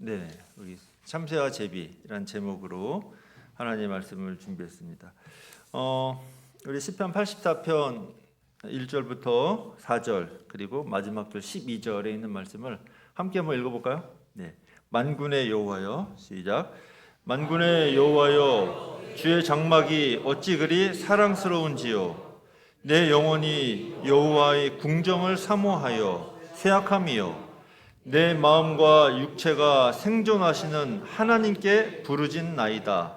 네, 우리 참새와 제비라는 제목으로 하나님의 말씀을 준비했습니다. 우리 시편 84편 1절부터 4절 그리고 마지막 절 12절에 있는 말씀을 함께 한번 읽어볼까요? 네, 만군의 여호와여, 시작. 만군의 여호와여, 주의 장막이 어찌 그리 사랑스러운지요. 내 영혼이 여호와의 궁정을 사모하여 쇠약함이요. 내 마음과 육체가 생존하시는 하나님께 부르짖 나이다.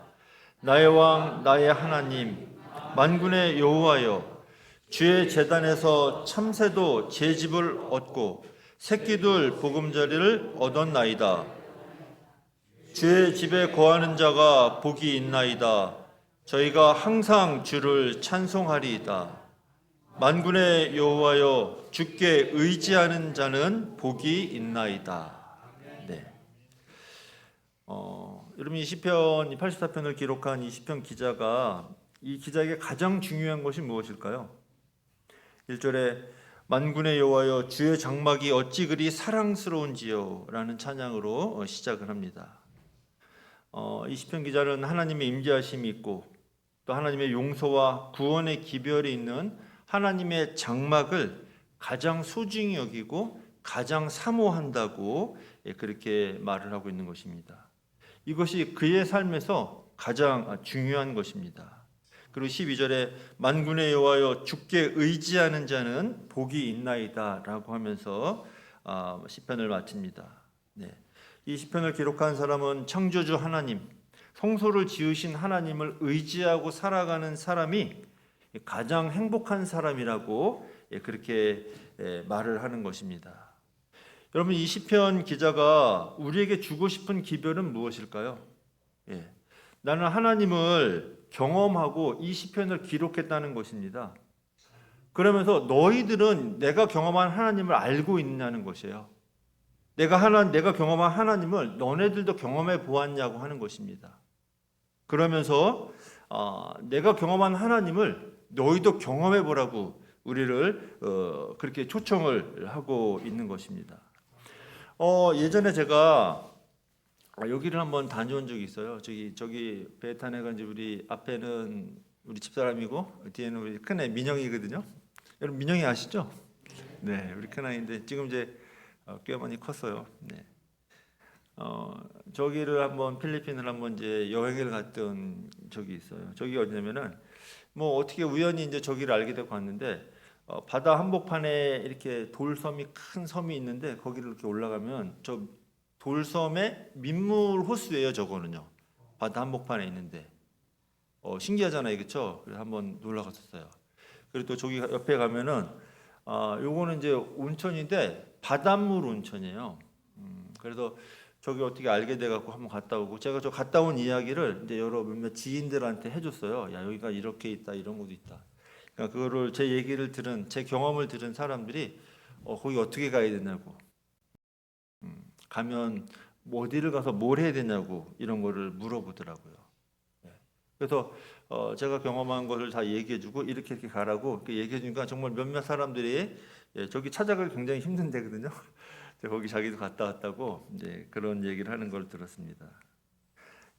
나의 왕 나의 하나님 만군의 여호와여, 주의 제단에서 참새도 제 집을 얻고 새끼들 보금자리를 얻었나이다. 주의 집에 거하는 자가 복이 있나이다. 저희가 항상 주를 찬송하리이다. 만군의 여호와여, 주께 의지하는 자는 복이 있나이다. 네. 여러분 이 시편 84편을 기록한 이 시편 기자가 이 기자에게 가장 중요한 것이 무엇일까요? 1절에 만군의 여호와여, 주의 장막이 어찌 그리 사랑스러운지요 라는 찬양으로 시작을 합니다. 이 시편 기자는 하나님의 임재하심이 있고 또 하나님의 용서와 구원의 기별이 있는 하나님의 장막을 가장 소중히 여기고 가장 사모한다고 그렇게 말을 하고 있는 것입니다. 이것이 그의 삶에서 가장 중요한 것입니다. 그리고 12절에 만군의 여호와여, 주께 의지하는 자는 복이 있나이다 라고 하면서 시편을 마칩니다. 네. 이 시편을 기록한 사람은 창조주 하나님, 성소를 지으신 하나님을 의지하고 살아가는 사람이 가장 행복한 사람이라고 그렇게 말을 하는 것입니다. 여러분 이 시편 기자가 우리에게 주고 싶은 기별은 무엇일까요? 나는 하나님을 경험하고 이 시편을 기록했다는 것입니다. 그러면서 너희들은 내가 경험한 하나님을 알고 있느냐는 것이에요. 내가 경험한 하나님을 너네들도 경험해 보았냐고 하는 것입니다. 그러면서 내가 경험한 하나님을 너희도 경험해 보라고 우리를 그렇게 초청을 하고 있는 것입니다. 예전에 제가 여기를 한번 다녀온 적이 있어요. 저기 베탄에 간지 우리 앞에는 우리 집사람이고 뒤에는 우리 큰애 민영이거든요. 여러분 민영이 아시죠? 네, 우리 큰아이인데 지금 이제 꽤 많이 컸어요. 네. 저기를 한번 필리핀을 한번 이제 여행을 갔던 적이 있어요. 저기 어디냐면은 뭐 어떻게 우연히 이제 저기를 알게 되고 갔는데 바다 한복판에 이렇게 돌섬이 큰 섬이 있는데 거기를 이렇게 올라가면 저 돌섬의 민물 호수예요. 저거는요. 바다 한복판에 있는데 신기하잖아요, 그렇죠? 그래서 한번 놀러 갔었어요. 그리고 또 저기 옆에 가면은 요거는 이제 온천인데 바닷물 온천이에요. 그래서 저기 어떻게 알게 돼갖고 한번 갔다 오고 제가 저 갔다 온 이야기를 이제 여러 몇몇 지인들한테 해줬어요. 야 여기가 이렇게 있다 이런 곳도 있다. 그러니까 그거를 제 얘기를 들은 제 경험을 들은 사람들이 거기 어떻게 가야 되냐고 가면 뭐 어디를 가서 뭘 해야 되냐고 이런 거를 물어보더라고요. 그래서 제가 경험한 것을 다 얘기해주고 이렇게 가라고 이렇게 얘기해주니까 정말 몇몇 사람들이 저기 찾아가기 굉장히 힘든 데거든요. 거기 자기도 갔다 왔다고 이제 그런 얘기를 하는 걸 들었습니다.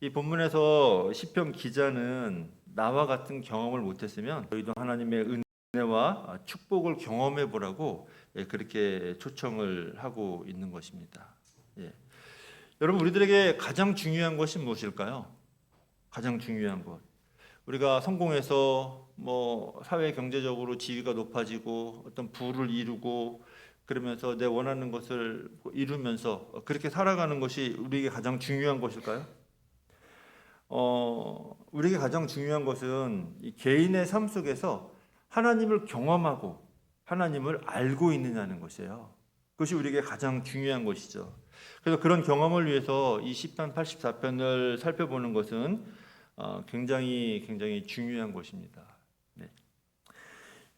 이 본문에서 시편 기자는 나와 같은 경험을 못했으면 저희도 하나님의 은혜와 축복을 경험해 보라고 그렇게 초청을 하고 있는 것입니다. 여러분 우리들에게 가장 중요한 것이 무엇일까요? 가장 중요한 것. 우리가 성공해서 뭐 사회 경제적으로 지위가 높아지고 어떤 부를 이루고 그러면서 내 원하는 것을 이루면서 그렇게 살아가는 것이 우리에게 가장 중요한 것일까요? 우리에게 가장 중요한 것은 이 개인의 삶 속에서 하나님을 경험하고 하나님을 알고 있느냐는 것이에요. 그것이 우리에게 가장 중요한 것이죠. 그래서 그런 경험을 위해서 이 시편 84편을 살펴보는 것은 굉장히 중요한 것입니다. 네.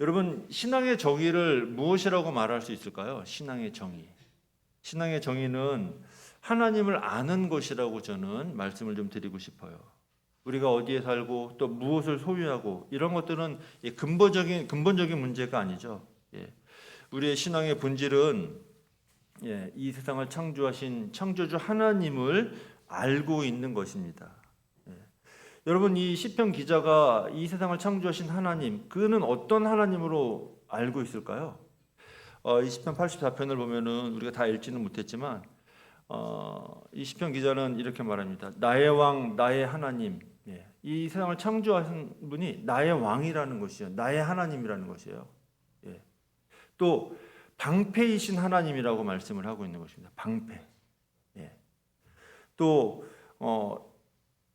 여러분 신앙의 정의를 무엇이라고 말할 수 있을까요? 신앙의 정의. 신앙의 정의는 하나님을 아는 것이라고 저는 말씀을 좀 드리고 싶어요. 우리가 어디에 살고 또 무엇을 소유하고 이런 것들은 근본적인 문제가 아니죠. 우리의 신앙의 본질은 이 세상을 창조하신 창조주 하나님을 알고 있는 것입니다. 여러분, 이 시편 기자가 이 세상을 창조하신 하나님, 그는 어떤 하나님으로 알고 있을까요? 이 시편 84편을 보면은 우리가 다 읽지는 못했지만 이 시편 기자는 이렇게 말합니다. 나의 왕, 나의 하나님. 이 세상을 창조하신 분이 나의 왕이라는 것이요, 나의 하나님이라는 것이에요. 또 방패이신 하나님이라고 말씀을 하고 있는 것입니다. 방패. 또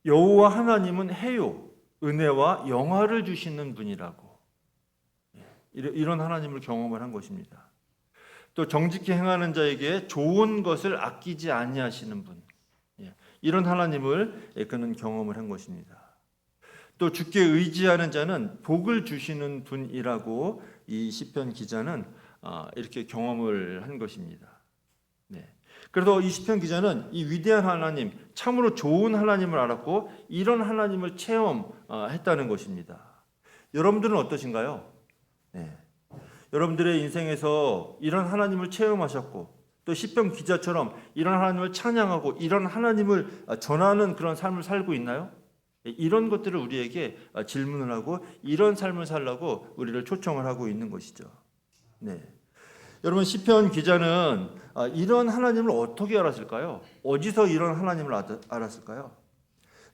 여호와 하나님은 해요, 은혜와 영화를 주시는 분이라고, 이런 하나님을 경험을 한 것입니다. 또 정직히 행하는 자에게 좋은 것을 아끼지 아니하시는 분, 이런 하나님을 그는 경험을 한 것입니다. 또 주께 의지하는 자는 복을 주시는 분이라고 이 시편 기자는 이렇게 경험을 한 것입니다. 그래서 이 시편 기자는 이 위대한 하나님, 참으로 좋은 하나님을 알았고 이런 하나님을 체험했다는 것입니다. 여러분들은 어떠신가요? 여러분들의 인생에서 이런 하나님을 체험하셨고 또 시편 기자처럼 이런 하나님을 찬양하고 이런 하나님을 전하는 그런 삶을 살고 있나요? 이런 것들을 우리에게 질문을 하고 이런 삶을 살라고 우리를 초청을 하고 있는 것이죠. 여러분, 시편 기자는 이런 하나님을 어떻게 알았을까요? 어디서 이런 하나님을 알았을까요?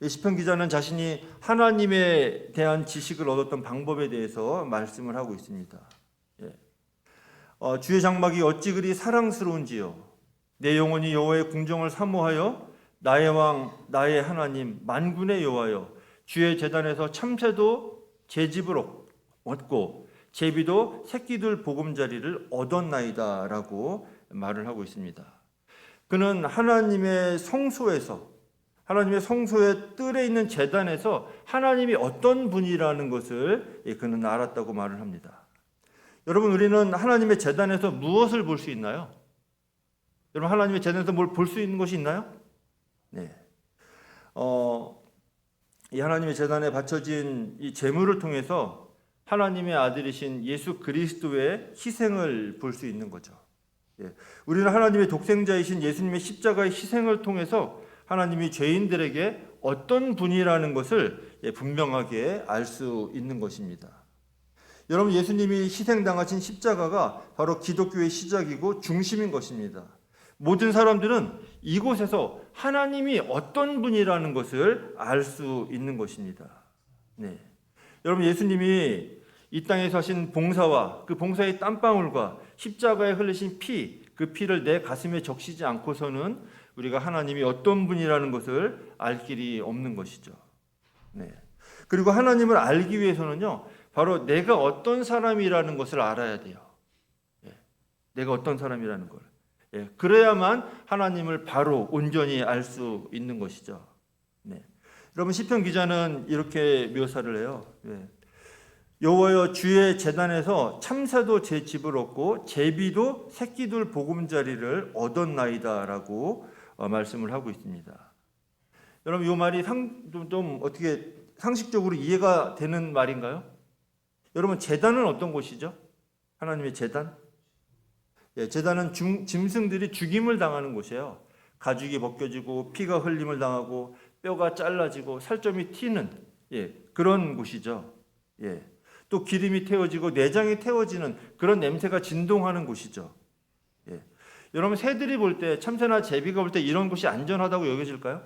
시편 기자는 자신이 하나님에 대한 지식을 얻었던 방법에 대해서 말씀을 하고 있습니다. 주의 장막이 어찌 그리 사랑스러운지요. 내 영혼이 여호와의 궁정을 사모하여 나의 왕 나의 하나님 만군의 여호와여, 주의 제단에서 참새도 제 집을 얻고 제비도 새끼들 보금자리를 얻었나이다라고 말을 하고 있습니다. 그는 하나님의 성소에서, 하나님의 성소의 뜰에 있는 제단에서 하나님이 어떤 분이라는 것을 그는 알았다고 말을 합니다. 여러분, 우리는 하나님의 제단에서 무엇을 볼 수 있나요? 여러분, 하나님의 제단에서 뭘 볼 수 있는 것이 있나요? 이 하나님의 제단에 바쳐진 이 제물을 통해서 하나님의 아들이신 예수 그리스도의 희생을 볼 수 있는 거죠. 우리는 하나님의 독생자이신 예수님의 십자가의 희생을 통해서 하나님이 죄인들에게 어떤 분이라는 것을 분명하게 알 수 있는 것입니다. 여러분, 예수님이 희생당하신 십자가가 바로 기독교의 시작이고 중심인 것입니다. 모든 사람들은 이곳에서 하나님이 어떤 분이라는 것을 알 수 있는 것입니다. 여러분, 예수님이 이 땅에 사신 봉사와 그 봉사의 땀방울과 십자가에 흘리신 피, 그 피를 내 가슴에 적시지 않고서는 우리가 하나님이 어떤 분이라는 것을 알 길이 없는 것이죠. 그리고 하나님을 알기 위해서는요, 바로 내가 어떤 사람이라는 것을 알아야 돼요. 내가 어떤 사람이라는 걸. 그래야만 하나님을 바로 온전히 알 수 있는 것이죠. 여러분, 시편 기자는 이렇게 묘사를 해요. 여호와여, 주의 제단에서 참새도 제 집을 얻고 제비도 새끼들 보금자리를 얻었나이다라고 말씀을 하고 있습니다. 여러분, 이 말이 좀 어떻게 상식적으로 이해가 되는 말인가요? 여러분, 제단은 어떤 곳이죠? 하나님의 제단? 제단은 짐승들이 죽임을 당하는 곳이에요. 가죽이 벗겨지고 피가 흘림을 당하고 뼈가 잘라지고 살점이 튀는 그런 곳이죠. 또 기름이 태워지고 내장이 태워지는 그런 냄새가 진동하는 곳이죠. 여러분, 새들이 볼 때, 참새나 제비가 볼 때 이런 곳이 안전하다고 여겨질까요?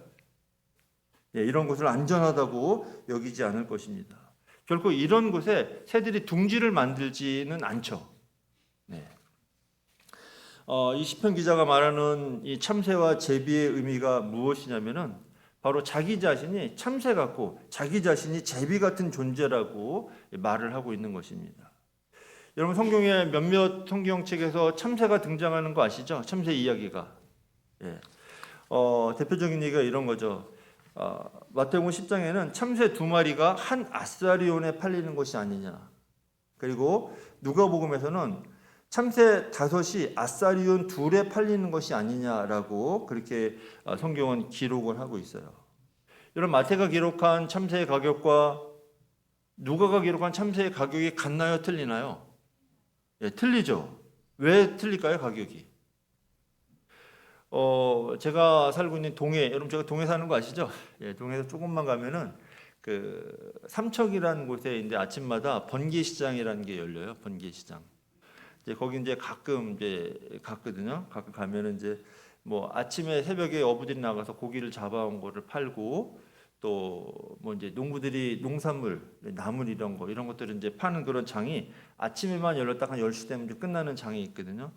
이런 곳을 안전하다고 여기지 않을 것입니다. 결코 이런 곳에 새들이 둥지를 만들지는 않죠. 이 시편 기자가 말하는 이 참새와 제비의 의미가 무엇이냐면은 바로 자기 자신이 참새 같고 자기 자신이 제비 같은 존재라고 말을 하고 있는 것입니다. 여러분, 성경의 몇몇 성경책에서 참새가 등장하는 거 아시죠? 참새 이야기가. 대표적인 얘기가 이런 거죠. 마태복음 10장에는 참새 2마리가 한 아사리온에 팔리는 것이 아니냐. 그리고 누가복음에서는 참새 5이 아사리온 2에 팔리는 것이 아니냐라고 그렇게 성경은 기록을 하고 있어요. 여러분, 마태가 기록한 참새의 가격과 누가가 기록한 참새의 가격이 같나요? 틀리나요? 틀리죠. 왜 틀릴까요? 가격이. 제가 살고 있는 동해, 여러분 제가 동해 사는 거 아시죠? 예, 동해에서 조금만 가면은 그 삼척이라는 곳에 이제 아침마다 번개시장이라는 게 열려요. 번개시장. 이제 거기 이제 가끔 이제 갔거든요. 가끔 가면은 이제 뭐 아침에 새벽에 어부들이 나가서 고기를 잡아온 거를 팔고 또 뭐 이제 농부들이 농산물, 나물 이런 것들을 이제 파는 그런 장이 아침에만 열렸다가 한 10시 되면 이제 끝나는 장이 있거든요.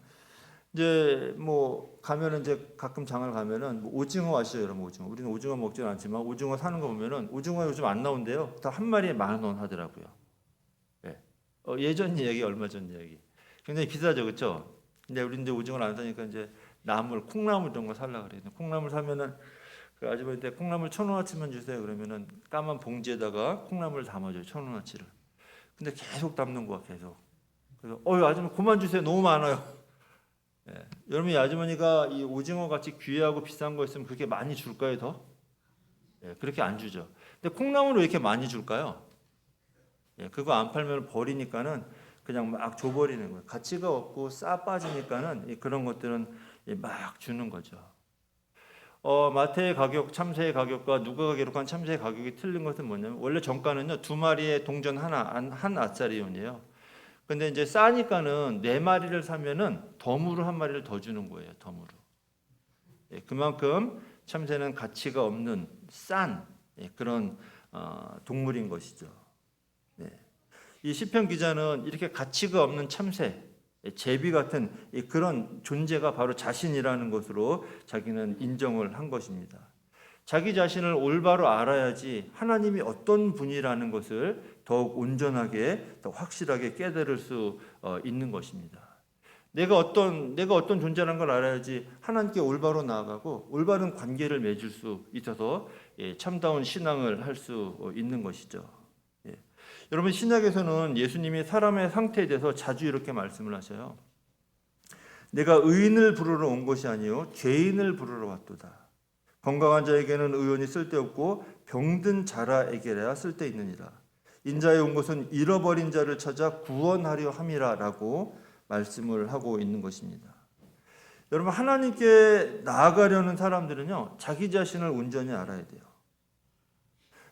이제 뭐 가면은 이제 가끔 장을 가면은 뭐 오징어 아시죠, 여러분? 오징어. 우리는 오징어 먹지는 않지만 오징어 사는 거 보면은 오징어 요즘 안 나온대요. 다 한 마리에 10,000원 하더라고요. 예. 예전 얘기, 얼마 전 얘기. 굉장히 비싸죠, 그렇죠? 근데 우리 이제 오징어를 안 사니까 이제 나물, 콩나물 이런 거 살라 그래요. 콩나물 사면은 그 아주머니한테 콩나물 1,000원어치만 주세요. 그러면은 까만 봉지에다가 콩나물 담아줘요, 1,000원어치를. 근데 계속 담는 거야, 계속. 그래서 아주머니 그만 주세요, 너무 많아요. 예. 여러분 이 아주머니가 이 오징어 같이 귀하고 비싼 거 있으면 그렇게 많이 줄까요, 더? 예, 그렇게 안 주죠. 근데 콩나물을 왜 이렇게 많이 줄까요? 예, 그거 안 팔면 버리니까는 그냥 막 줘버리는 거예요. 가치가 없고 싸 빠지니까는 그런 것들은 막 주는 거죠. 마태의 가격, 참새의 가격과 누가가 기록한 참새의 가격이 틀린 것은 뭐냐면 원래 정가는요 2마리에 동전 하나, 한 아짜리온이에요. 근데 이제 싸니까는 4마리를 사면은 덤으로 1마리를 더 주는 거예요. 덤으로. 예, 그만큼 참새는 가치가 없는 싼 그런 동물인 것이죠. 네. 이 시편 기자는 이렇게 가치가 없는 참새, 제비 같은 그런 존재가 바로 자신이라는 것으로 자기는 인정을 한 것입니다. 자기 자신을 올바로 알아야지 하나님이 어떤 분이라는 것을 더욱 온전하게, 더 확실하게 깨달을 수 있는 것입니다. 내가 어떤 존재라는 걸 알아야지 하나님께 올바로 나아가고 올바른 관계를 맺을 수 있어서 참다운 신앙을 할 수 있는 것이죠. 예. 여러분 신약에서는 예수님이 사람의 상태에 대해서 자주 이렇게 말씀을 하셔요. 내가 의인을 부르러 온 것이 아니요 죄인을 부르러 왔도다. 건강한 자에게는 의원이 쓸데없고 병든 자라에게야 쓸데있느니라. 인자에 온 것은 잃어버린 자를 찾아 구원하려 함이라라고 말씀을 하고 있는 것입니다. 여러분 하나님께 나아가려는 사람들은요 자기 자신을 온전히 알아야 돼요.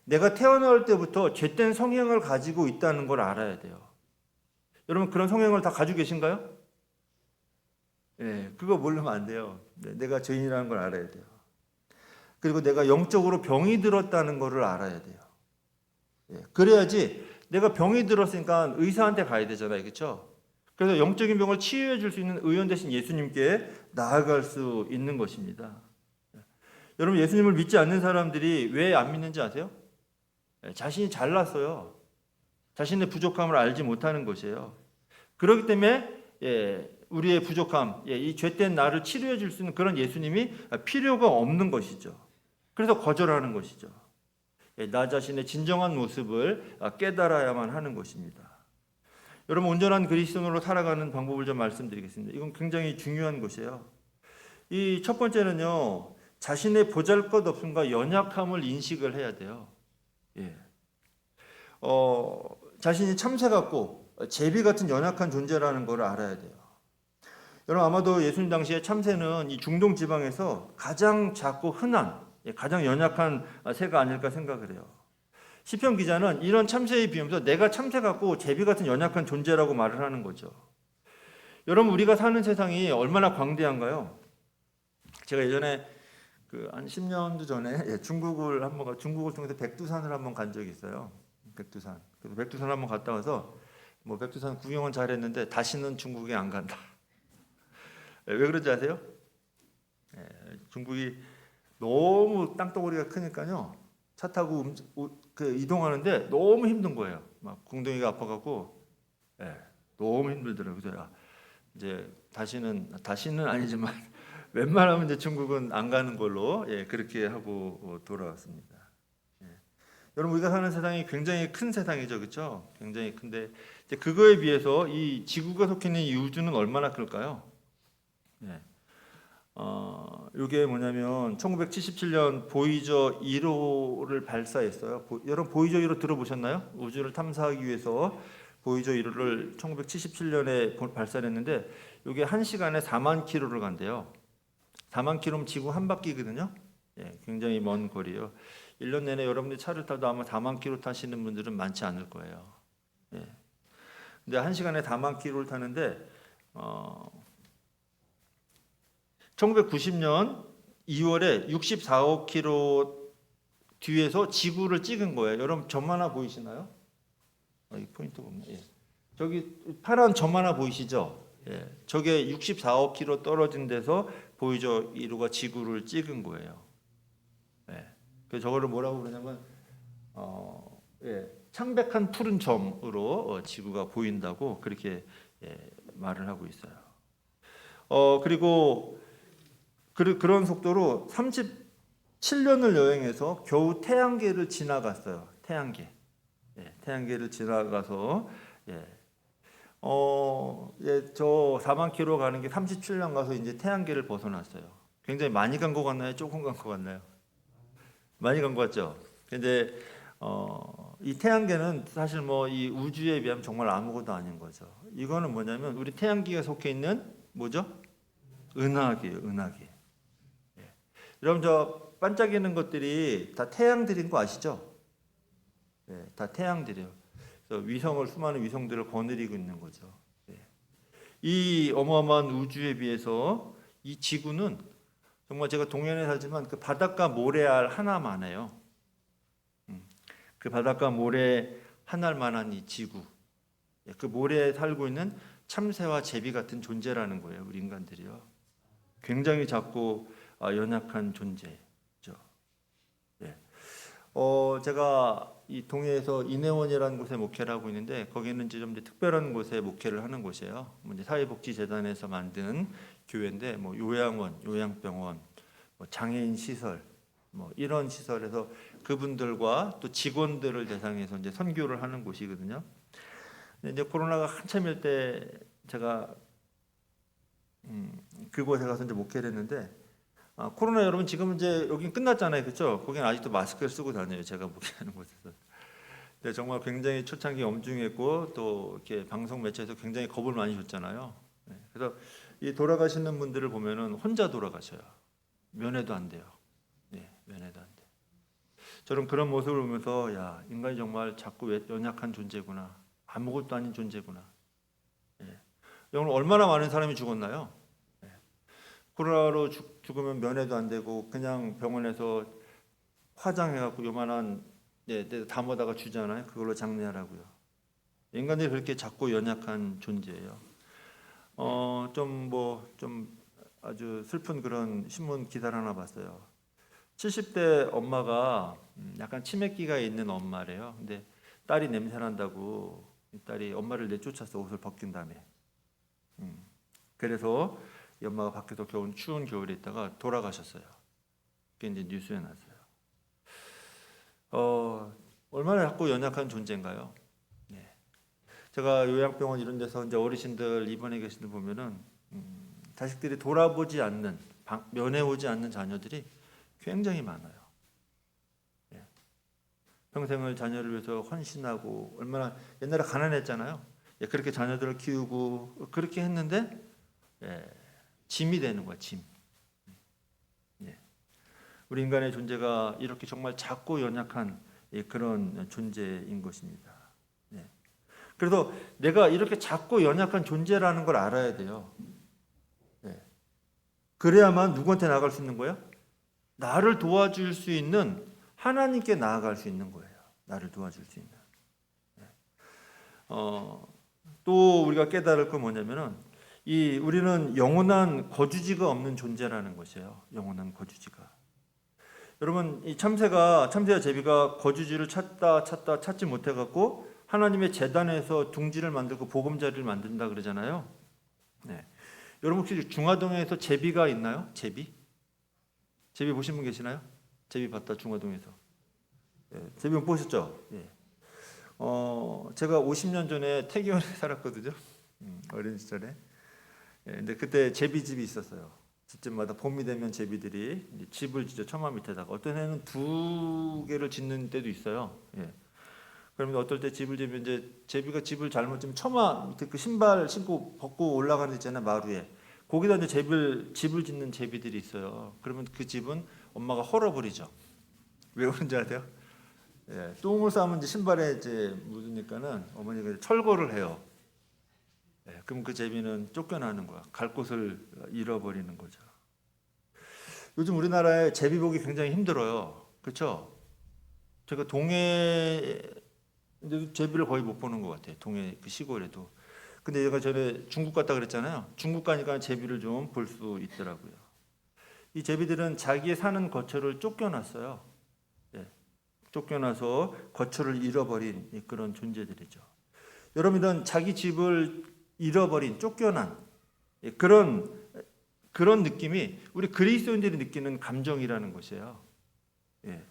내가 태어날 때부터 죄된 성향을 가지고 있다는 걸 알아야 돼요. 여러분 그런 성향을 다 가지고 계신가요? 네, 그거 모르면 안 돼요. 내가 죄인이라는 걸 알아야 돼요. 그리고 내가 영적으로 병이 들었다는 것을 알아야 돼요. 예, 그래야지 내가 병이 들었으니까 의사한테 가야 되잖아요. 그렇죠? 그래서 영적인 병을 치유해 줄 수 있는 의원 대신 예수님께 나아갈 수 있는 것입니다. 여러분 예수님을 믿지 않는 사람들이 왜 안 믿는지 아세요? 자신이 잘났어요. 자신의 부족함을 알지 못하는 것이에요. 그렇기 때문에 우리의 부족함, 이 죄된 나를 치료해 줄 수 있는 그런 예수님이 필요가 없는 것이죠. 그래서 거절하는 것이죠. 나 자신의 진정한 모습을 깨달아야만 하는 것입니다. 여러분 온전한 그리스도인으로 살아가는 방법을 좀 말씀드리겠습니다. 이건 굉장히 중요한 것이에요. 이 첫 번째는요. 자신의 보잘것없음과 연약함을 인식을 해야 돼요. 예. 자신이 참새 같고 제비 같은 연약한 존재라는 걸 알아야 돼요. 여러분 아마도 예수님 당시에 참새는 이 중동 지방에서 가장 작고 흔한 가장 연약한 새가 아닐까 생각을 해요. 시편 기자는 이런 참새에 비하면서 내가 참새 같고 제비 같은 연약한 존재라고 말을 하는 거죠. 여러분 우리가 사는 세상이 얼마나 광대한가요? 제가 예전에 한 10년도 전에 중국을 통해서 백두산을 한번 간 적이 있어요. 백두산. 그래서 백두산 한번 갔다 와서 뭐 백두산 구경은 잘했는데 다시는 중국에 안 간다. 왜 그런지 아세요? 중국이 너무 땅덩어리가 크니까요. 차 타고 이동하는데 너무 힘든 거예요. 막 궁둥이가 아파갖고 너무 힘들더라고요. 그래서 이제 다시는 아니지만 웬만하면 이제 중국은 안 가는 걸로 그렇게 하고 돌아왔습니다. 여러분 우리가 사는 세상이 굉장히 큰 세상이죠, 그렇죠? 굉장히 큰데 이제 그거에 비해서 이 지구가 속해 있는 이 우주는 얼마나 클까요? 이게 뭐냐면 1977년 보이저 1호를 발사했어요. 여러분 보이저 1호 들어보셨나요? 우주를 탐사하기 위해서 보이저 1호를 1977년에 발사했는데 이게 1시간에 4만 킬로를 간대요. 4만 킬로면 지구 한 바퀴거든요. 예, 굉장히 먼 거리예요. 1년 내내 여러분들이 차를 타도 아마 4만 킬로 타시는 분들은 많지 않을 거예요. 예. 근데 1시간에 4만 킬로를 타는데 1990년 2월에 64억 킬로 뒤에서 지구를 찍은 거예요. 여러분 점 하나 보이시나요? 이 포인트가 없네. 예. 저기 파란 점 하나 보이시죠? 예. 저게 64억 킬로 떨어진 데서 보이죠? 이루가 지구를 찍은 거예요. 예. 그래서 저거를 뭐라고 그러냐면 예. 창백한 푸른 점으로 지구가 보인다고 그렇게 말을 하고 있어요. 그리고 그런 속도로 37년을 여행해서 겨우 태양계를 지나갔어요. 태양계. 예, 태양계를 지나가서 저 4만 킬로 가는 게 37년 가서 이제 태양계를 벗어났어요. 굉장히 많이 간 것 같나요? 조금 간 것 같나요? 많이 간 것 같죠. 근데 이 태양계는 사실 뭐 이 우주에 비하면 정말 아무것도 아닌 거죠. 이거는 뭐냐면 우리 태양계가 속해 있는 뭐죠? 은하계예요. 은하계. 여러분 저 반짝이는 것들이 다 태양들인 거 아시죠? 예, 다 태양들이에요. 그래서 위성을 수많은 위성들을 거느리고 있는 거죠. 예. 이 어마어마한 우주에 비해서 이 지구는 정말 제가 동해에 살지만 그 바닷가 모래알 하나만 해요. 그 바닷가 모래 하나만한 이 지구, 그 모래에 살고 있는 참새와 제비 같은 존재라는 거예요. 우리 인간들이요. 굉장히 작고 연약한 존재죠. 예. 제가 이 동해에서 인해원이라는 곳에 목회를 하고 있는데 거기는 이제 좀 특별한 곳에 목회를 하는 곳이에요. 이제 사회복지재단에서 만든 교회인데 뭐 요양원, 요양병원, 뭐 장애인 시설, 뭐 이런 시설에서 그분들과 또 직원들을 대상해서 이제 선교를 하는 곳이거든요. 근데 이제 코로나가 한참일 때 제가 그곳에 가서 이제 목회를 했는데 코로나 여러분 지금 이제 여긴 끝났잖아요, 그렇죠? 거기는 아직도 마스크를 쓰고 다녀요, 제가 목회하는 곳에서. 근데 정말 굉장히 초창기 엄중했고 또 이렇게 방송 매체에서 굉장히 겁을 많이 줬잖아요. 네, 그래서 이 돌아가시는 분들을 보면은 혼자 돌아가셔요. 면회도 안 돼요. 네, 면회도 안 돼요. 저는 그런 모습을 보면서 야, 인간이 정말 자꾸 연약한 존재구나, 아무것도 아닌 존재구나. 네. 오늘 얼마나 많은 사람이 죽었나요? 코로나로 죽으면 면회도 안 되고 그냥 병원에서 화장해갖고 요만한 담아다가 주잖아요. 그걸로 장례하라고요. 인간들이 그렇게 작고 연약한 존재예요. 좀 아주 슬픈 그런 신문 기사를 하나 봤어요. 70대 엄마가 약간 치매기가 있는 엄마래요. 근데 딸이 냄새 난다고 딸이 엄마를 내쫓아서 옷을 벗긴 다음에 그래서 이 엄마가 밖에서 추운 겨울에 있다가 돌아가셨어요. 그게 이제 뉴스에 났어요. 얼마나 작고 연약한 존재인가요? 네. 제가 요양병원 이런 데서 이제 어르신들 입원해 계신 분 보면은 자식들이 돌아보지 않는, 면회 오지 않는 자녀들이 굉장히 많아요. 예. 평생을 자녀를 위해서 헌신하고 얼마나 옛날에 가난했잖아요. 예, 그렇게 자녀들을 키우고 그렇게 했는데 짐이 되는 거야, 짐. 예. 우리 인간의 존재가 이렇게 정말 작고 연약한 그런 존재인 것입니다. 예. 그래서 내가 이렇게 작고 연약한 존재라는 걸 알아야 돼요. 예. 그래야만 누구한테 나아갈 수 있는 거예요? 나를 도와줄 수 있는 하나님께 나아갈 수 있는 거예요. 나를 도와줄 수 있는. 예. 또 우리가 깨달을 건 뭐냐면은 우리는 영원한 거주지가 없는 존재라는 것이에요. 영원한 거주지가. 여러분 이 참새와 제비가 거주지를 찾지 못해 갖고 하나님의 제단에서 둥지를 만들고 보금자리를 만든다 그러잖아요. 네. 여러분 혹시 중화동에서 제비가 있나요? 제비 보신 분 계시나요? 제비 봤다 중화동에서. 제비 못 보셨죠? 예. 제가 50년 전에 태교원에 살았거든요. 어린 시절에. 근데 그때 제비집이 있었어요. 집집마다 봄이 되면 제비들이 집을 짓죠. 처마 밑에다가. 어떤 해는 2개를 짓는 때도 있어요. 예. 그러면 어떨 때 집을 지면 이제 제비가 집을 잘못 지면 처마 밑에 그 신발 신고 벗고 올라가는 데 있잖아요. 마루에. 거기다 이제 집을 짓는 제비들이 있어요. 그러면 그 집은 엄마가 헐어버리죠. 왜 그런지 아세요? 예, 똥을 싸면 이제 신발에 이제 묻으니까는 어머니가 철거를 해요. 예, 그럼 그 제비는 쫓겨나는 거야. 갈 곳을 잃어버리는 거죠. 요즘 우리나라에 제비 보기 굉장히 힘들어요. 그렇죠? 제가 동해 이제 제비를 거의 못 보는 것 같아요. 동해 그 시골에도. 근데 얘가 전에 중국 갔다 그랬잖아요. 중국 가니까 제비를 좀 볼 수 있더라고요. 이 제비들은 자기의 사는 거처를 쫓겨났어요. 예, 쫓겨나서 거처를 잃어버린 그런 존재들이죠. 여러분 이런 자기 집을 잃어버린 쫓겨난 그런 느낌이 우리 그리스도인들이 느끼는 감정이라는 것이에요. 예.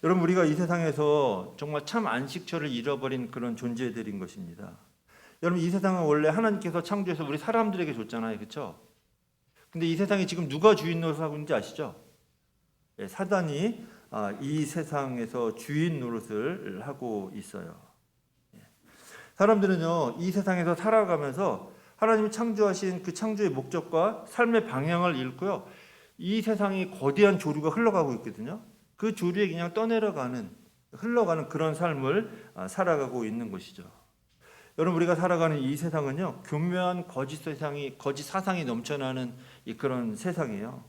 여러분 우리가 이 세상에서 정말 참 안식처를 잃어버린 그런 존재들인 것입니다. 여러분 이 세상은 원래 하나님께서 창조해서 우리 사람들에게 줬잖아요. 그렇죠? 근데 이 세상에 지금 누가 주인 노릇을 하고 있는지 아시죠? 예, 사단이 이 세상에서 주인 노릇을 하고 있어요. 예. 사람들은요 이 세상에서 살아가면서 하나님이 창조하신 그 창조의 목적과 삶의 방향을 잃고요 이 세상이 거대한 조류가 흘러가고 있거든요. 그 조류에 그냥 흘러가는 그런 삶을 살아가고 있는 것이죠. 여러분 우리가 살아가는 이 세상은요 교묘한 거짓 사상이 넘쳐나는 그런 세상이에요.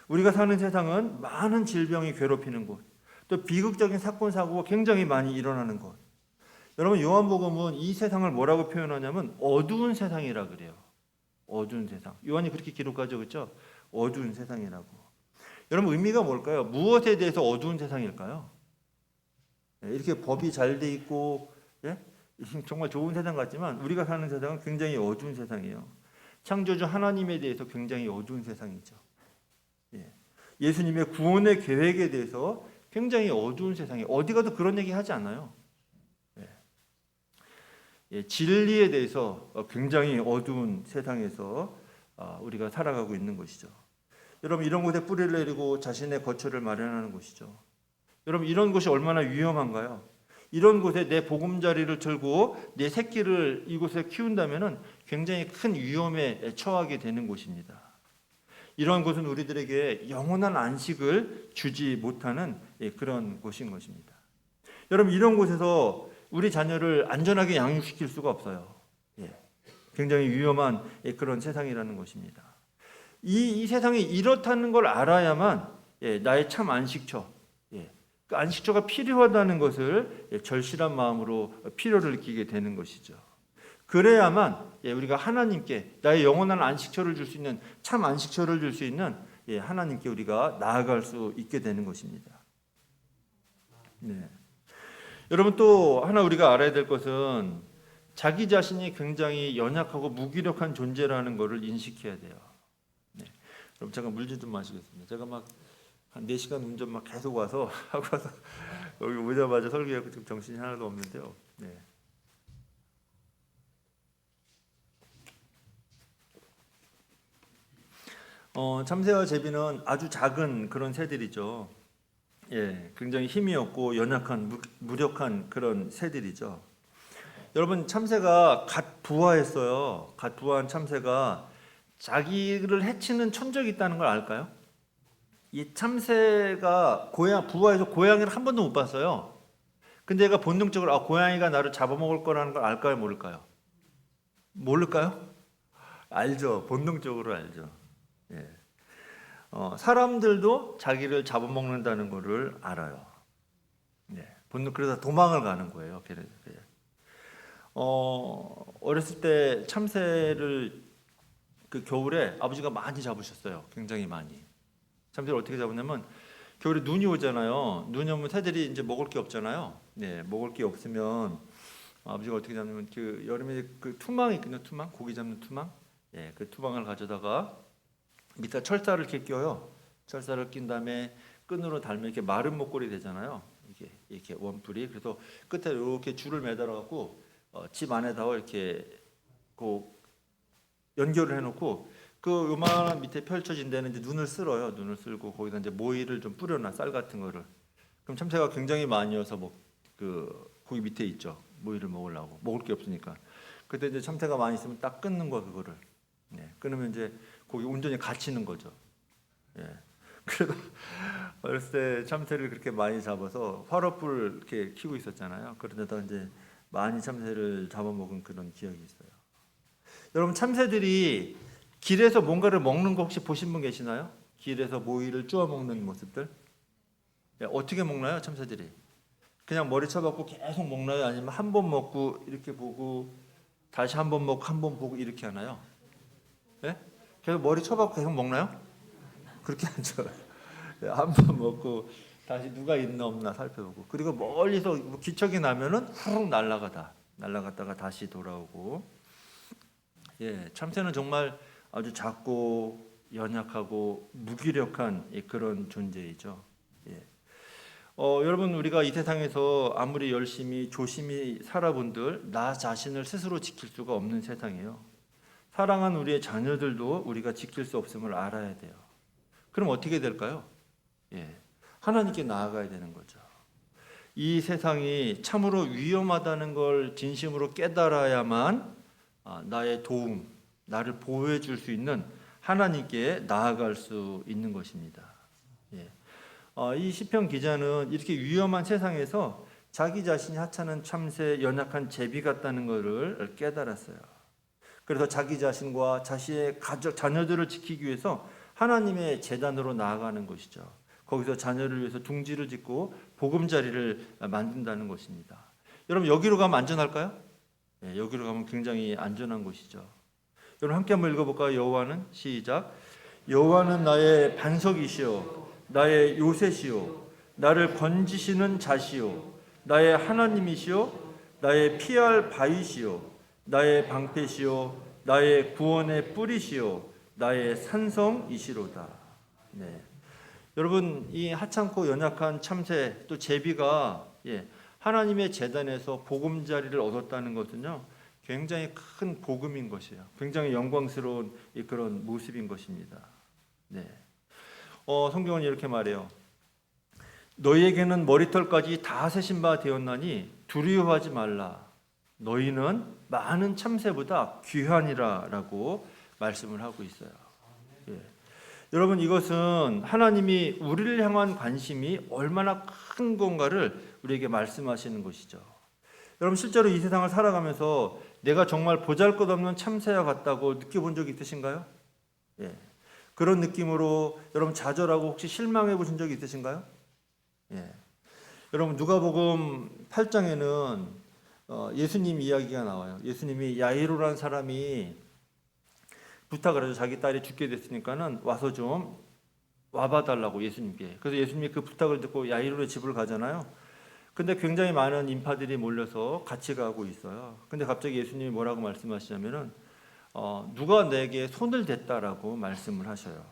우리가 사는 세상은 많은 질병이 괴롭히는 곳, 또 비극적인 사건 사고가 굉장히 많이 일어나는 곳. 여러분 요한복음은 이 세상을 뭐라고 표현하냐면 어두운 세상이라 그래요. 어두운 세상. 요한이 그렇게 기록하죠, 그렇죠? 어두운 세상이라고. 여러분 의미가 뭘까요? 무엇에 대해서 어두운 세상일까요? 이렇게 법이 잘 돼 있고, 예? 정말 좋은 세상 같지만 우리가 사는 세상은 굉장히 어두운 세상이에요. 창조주 하나님에 대해서 굉장히 어두운 세상이죠. 예. 예수님의 구원의 계획에 대해서 굉장히 어두운 세상이에요. 어디 가도 그런 얘기 하지 않아요. 예. 진리에 대해서 굉장히 어두운 세상에서 우리가 살아가고 있는 것이죠. 여러분 이런 곳에 뿌리를 내리고 자신의 거처를 마련하는 것이죠. 여러분 이런 곳이 얼마나 위험한가요? 이런 곳에 내 보금자리를 들고 내 새끼를 이곳에 키운다면 굉장히 큰 위험에 처하게 되는 곳입니다. 이러한 곳은 우리들에게 영원한 안식을 주지 못하는 그런 곳인 것입니다. 여러분 이런 곳에서 우리 자녀를 안전하게 양육시킬 수가 없어요. 굉장히 위험한 그런 세상이라는 것입니다. 이 세상이 이렇다는 걸 알아야만 나의 참 안식처, 그 안식처가 필요하다는 것을 절실한 마음으로 필요를 느끼게 되는 것이죠. 그래야만 우리가 하나님께 나의 영원한 안식처를 줄 수 있는 참 안식처를 줄 수 있는 하나님께 우리가 나아갈 수 있게 되는 것입니다. 네. 여러분 또 하나 우리가 알아야 될 것은 자기 자신이 굉장히 연약하고 무기력한 존재라는 것을 인식해야 돼요. 네. 여러분 잠깐 물 좀 마시겠습니다. 제가 막 한 4시간 운전 막 계속 와서 하고 와서 여기 오자마자 설교하고 지금 정신이 하나도 없는데요. 네. 참새와 제비는 아주 작은 그런 새들이죠. 예, 굉장히 힘이 없고 연약한 무력한 그런 새들이죠. 여러분 참새가 갓 부화했어요. 갓 부화한 참새가 자기를 해치는 천적이 있다는 걸 알까요? 이 참새가 부화해서 고양이를 한 번도 못 봤어요. 근데 얘가 본능적으로 고양이가 나를 잡아먹을 거라는 걸 알까요, 모를까요? 모를까요? 알죠. 본능적으로 알죠. 예. 사람들도 자기를 잡아먹는다는 것을 알아요. 예. 그래서 도망을 가는 거예요. 어렸을 때 참새를 그 겨울에 아버지가 많이 잡으셨어요. 굉장히 많이. 참새를 어떻게 잡았냐면 겨울에 눈이 오잖아요. 눈이 오면 새들이 이제 먹을 게 없잖아요. 네, 먹을 게 없으면 아버지가 어떻게 잡냐면 그 여름에 그 투망이 있거든요. 투망, 고기 잡는 투망. 예, 그 투망을 가져다가 밑에 철사를 이렇게 끼워요. 철사를 낀 다음에 끈으로 달면 이렇게 마른 목걸이 되잖아요. 이렇게 원뿔이. 그래서 끝에 이렇게 줄을 매달아 갖고 집 안에다가 이렇게 그 연결을 해놓고 그 요만한 밑에 펼쳐진 데는 이제 눈을 쓸어요. 눈을 쓸고 거기다 이제 모이를 좀 뿌려놔, 쌀 같은 거를. 그럼 참새가 굉장히 많이 와서 거기 밑에 있죠. 모이를 먹으려고 먹을 게 없으니까. 그때 이제 참새가 많이 있으면 딱 끊는 거야 그거를. 끊으면 이제 거기 온전히 갇히는 거죠. 그래도 어렸을 때 참새를 그렇게 많이 잡아서 화롯불 이렇게 켜고 있었잖아요. 그러다가 이제 많이 참새를 잡아먹은 그런 기억이 있어요. 여러분, 참새들이 길에서 뭔가를 먹는 거 혹시 보신 분 계시나요? 길에서 모이를 쪼아 먹는 모습들? 어떻게 먹나요, 참새들이? 그냥 머리 쳐박고 계속 먹나요? 아니면 한 번 먹고 이렇게 보고 다시 한 번 먹고 한 번 보고 이렇게 하나요? 계속 머리 쳐박고 계속 먹나요? 그렇게 하죠. 한 번 먹고 다시 누가 있나 없나 살펴보고, 그리고 멀리서 기척이 나면은 훅 날아갔다가 다시 돌아오고. 참새는 정말 아주 작고 연약하고 무기력한 그런 존재이죠. 여러분, 우리가 이 세상에서 아무리 열심히 조심히 살아본들 나 자신을 스스로 지킬 수가 없는 세상이에요. 사랑한 우리의 자녀들도 우리가 지킬 수 없음을 알아야 돼요. 그럼 어떻게 될까요? 하나님께 나아가야 되는 거죠. 이 세상이 참으로 위험하다는 걸 진심으로 깨달아야만 나의 도움, 나를 보호해 줄 수 있는 하나님께 나아갈 수 있는 것입니다. 이 시편 기자는 이렇게 위험한 세상에서 자기 자신이 하찮은 참새, 연약한 제비 같다는 것을 깨달았어요. 그래서 자기 자신과 자신의 가족, 자녀들을 지키기 위해서 하나님의 제단으로 나아가는 것이죠. 거기서 자녀를 위해서 둥지를 짓고 보금자리를 만든다는 것입니다. 여러분, 여기로 가면 안전할까요? 여기로 가면 굉장히 안전한 곳이죠. 여러분, 함께 한번 읽어볼까요? 여호와는 시작. 여호와는 나의 반석이시오, 나의 요새시오, 나를 건지시는 자시오, 나의 하나님이시오, 나의 피할 바위시오, 나의 방패시오, 나의 구원의 뿌리시오, 나의 산성이시로다. 여러분, 이 하찮고 연약한 참새 또 제비가 하나님의 제단에서 보금자리를 얻었다는 것은요, 굉장히 큰 복음인 것이에요. 굉장히 영광스러운 그런 모습인 것입니다. 성경은 이렇게 말해요. 너희에게는 머리털까지 다 세신 바 되었나니 두려워하지 말라. 너희는 많은 참새보다 귀하니라 라고 말씀을 하고 있어요. 여러분, 이것은 하나님이 우리를 향한 관심이 얼마나 큰 건가를 우리에게 말씀하시는 것이죠. 여러분, 실제로 이 세상을 살아가면서 내가 정말 보잘것없는 참새와 같다고 느껴본 적이 있으신가요? 그런 느낌으로 여러분 좌절하고 혹시 실망해 보신 적이 있으신가요? 여러분, 누가복음 8장에는 예수님 이야기가 나와요. 예수님이 야이로라는 사람이 부탁을 해서 자기 딸이 죽게 됐으니까는 와서 좀 와봐달라고 예수님께. 그래서 예수님이 그 부탁을 듣고 야이로의 집을 가잖아요. 근데 굉장히 많은 인파들이 몰려서 같이 가고 있어요. 근데 갑자기 예수님이 뭐라고 말씀하시냐면은 누가 내게 손을 댔다라고 말씀을 하셔요.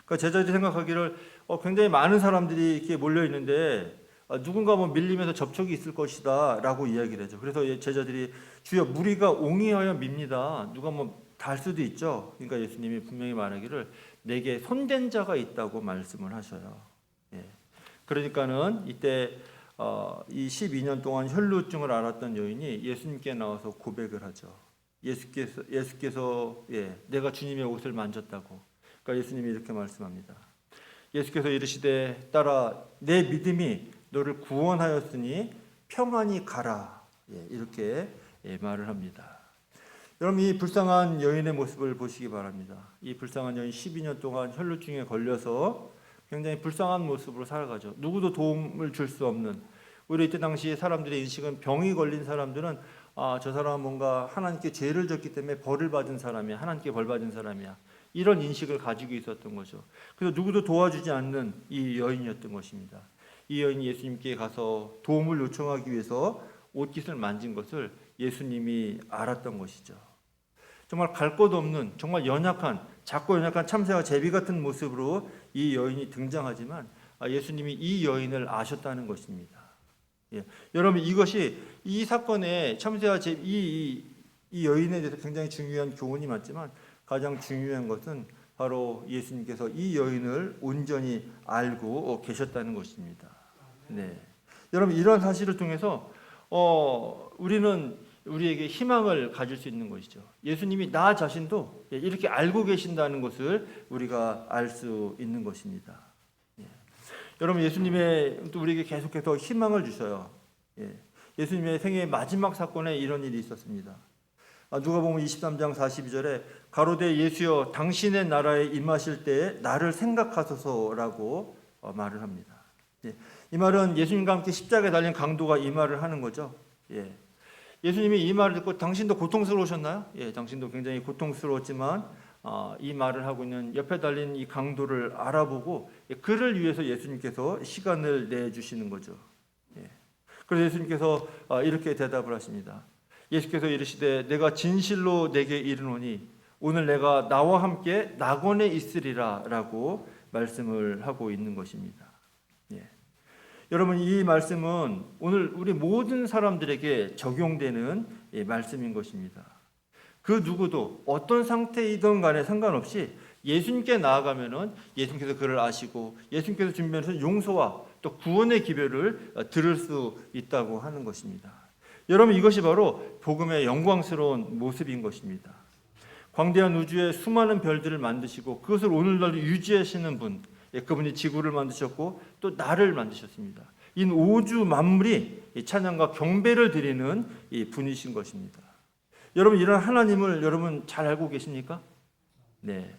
그러니까 제자들이 생각하기를 굉장히 많은 사람들이 이렇게 몰려 있는데 누군가 뭐 밀림에서 접촉이 있을 것이다라고 이야기를 하죠. 그래서 제자들이 주여 무리가 옹이하여 밉니다. 누가 뭐 달 수도 있죠. 그러니까 예수님이 분명히 말하기를 내게 손댄 자가 있다고 말씀을 하셔요. 그러니까는 이때 이 12년 동안 혈루증을 앓았던 여인이 예수님께 나와서 고백을 하죠. 예수께서 내가 주님의 옷을 만졌다고. 그러니까 예수님이 이렇게 말씀합니다. 예수께서 이르시되 딸아, 내 믿음이 너를 구원하였으니 평안히 가라. 이렇게 말을 합니다. 여러분, 이 불쌍한 여인의 모습을 보시기 바랍니다. 이 불쌍한 여인 12년 동안 혈루증에 걸려서 굉장히 불쌍한 모습으로 살아가죠. 누구도 도움을 줄 수 없는. 오히려 이때 당시 사람들의 인식은 병이 걸린 사람들은 저 사람은 뭔가 하나님께 죄를 졌기 때문에 벌을 받은 사람이야. 하나님께 벌 받은 사람이야. 이런 인식을 가지고 있었던 거죠. 그래서 누구도 도와주지 않는 이 여인이었던 것입니다. 이 여인이 예수님께 가서 도움을 요청하기 위해서 옷깃을 만진 것을 예수님이 알았던 것이죠. 정말 갈 곳 없는, 정말 연약한, 작고 연약한 참새와 제비 같은 모습으로 이 여인이 등장하지만 예수님이 이 여인을 아셨다는 것입니다. 여러분, 이것이 이 사건의 참새와 제비, 이 여인에 대해서 굉장히 중요한 교훈이 맞지만 가장 중요한 것은 바로 예수님께서 이 여인을 온전히 알고 계셨다는 것입니다. 여러분, 이런 사실을 통해서 우리는 우리에게 희망을 가질 수 있는 것이죠. 예수님이 나 자신도 이렇게 알고 계신다는 것을 우리가 알 수 있는 것입니다. 여러분, 예수님의 또 우리에게 계속해서 희망을 주셔요. 예수님의 생애의 마지막 사건에 이런 일이 있었습니다. 누가복음 23장 42절에 가로되 예수여 당신의 나라에 임하실 때에 나를 생각하소서라고 말을 합니다. 이 말은 예수님과 함께 십자가에 달린 강도가 이 말을 하는 거죠. 예수님이 이 말을 듣고 당신도 고통스러우셨나요? 당신도 굉장히 고통스러웠지만 이 말을 하고 있는 옆에 달린 이 강도를 알아보고 그를 위해서 예수님께서 시간을 내주시는 거죠. 그래서 예수님께서 이렇게 대답을 하십니다. 예수께서 이르시되 내가 진실로 내게 이르노니 오늘 내가 나와 함께 낙원에 있으리라 라고 말씀을 하고 있는 것입니다. 여러분, 이 말씀은 오늘 우리 모든 사람들에게 적용되는 말씀인 것입니다. 그 누구도 어떤 상태이든 간에 상관없이 예수님께 나아가면은 예수님께서 그를 아시고 예수님께서 준비하신 용서와 또 구원의 기별을 들을 수 있다고 하는 것입니다. 여러분, 이것이 바로 복음의 영광스러운 모습인 것입니다. 광대한 우주에 수많은 별들을 만드시고 그것을 오늘날도 유지하시는 분, 그분이 지구를 만드셨고 또 나를 만드셨습니다. 이 우주 만물이 찬양과 경배를 드리는 이 분이신 것입니다. 여러분, 이런 하나님을 여러분 잘 알고 계십니까? 네,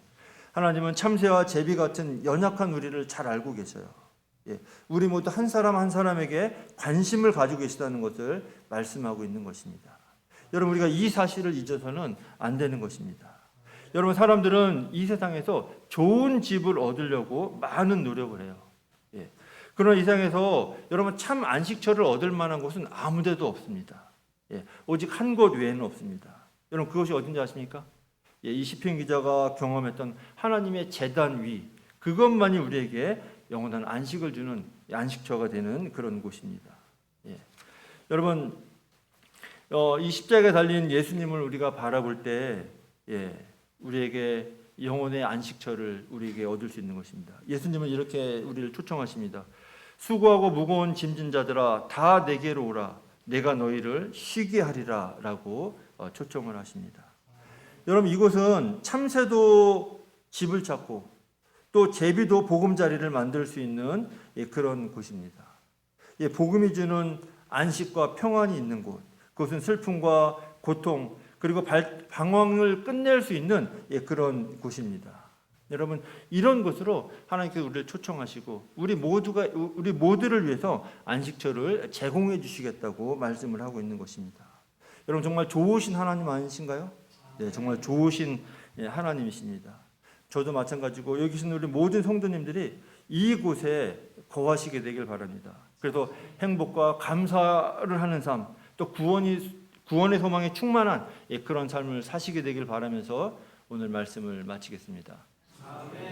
하나님은 참새와 제비 같은 연약한 우리를 잘 알고 계셔요. 우리 모두 한 사람 한 사람에게 관심을 가지고 계시다는 것을 말씀하고 있는 것입니다. 여러분, 우리가 이 사실을 잊어서는 안 되는 것입니다. 여러분, 사람들은 이 세상에서 좋은 집을 얻으려고 많은 노력을 해요. 그러나 이 세상에서 여러분 참 안식처를 얻을 만한 곳은 아무 데도 없습니다. 오직 한 곳 외에는 없습니다. 여러분, 그것이 어딘지 아십니까? 이 시편 기자가 경험했던 하나님의 제단 위, 그것만이 우리에게 영원한 안식을 주는 안식처가 되는 그런 곳입니다. 여러분, 이 십자가에 달린 예수님을 우리가 바라볼 때 우리에게 영혼의 안식처를 우리에게 얻을 수 있는 것입니다. 예수님은 이렇게 우리를 초청하십니다. 수고하고 무거운 짐진 자들아 다 내게로 오라 내가 너희를 쉬게 하리라 라고 초청을 하십니다. 여러분, 이곳은 참새도 집을 찾고 또 제비도 보금자리를 만들 수 있는 그런 곳입니다. 복음이 주는 안식과 평안이 있는 곳, 그것은 슬픔과 고통 그리고 방황을 끝낼 수 있는 그런 곳입니다. 여러분, 이런 곳으로 하나님께서 우리를 초청하시고 우리 모두를 위해서 안식처를 제공해 주시겠다고 말씀을 하고 있는 것입니다. 여러분, 정말 좋으신 하나님 아니신가요? 네, 정말 좋으신 하나님이십니다. 저도 마찬가지고 여기 계신 우리 모든 성도님들이 이곳에 거하시게 되길 바랍니다. 그래서 행복과 감사를 하는 삶, 또 구원의 소망에 충만한 그런 삶을 사시게 되길 바라면서 오늘 말씀을 마치겠습니다. 아멘.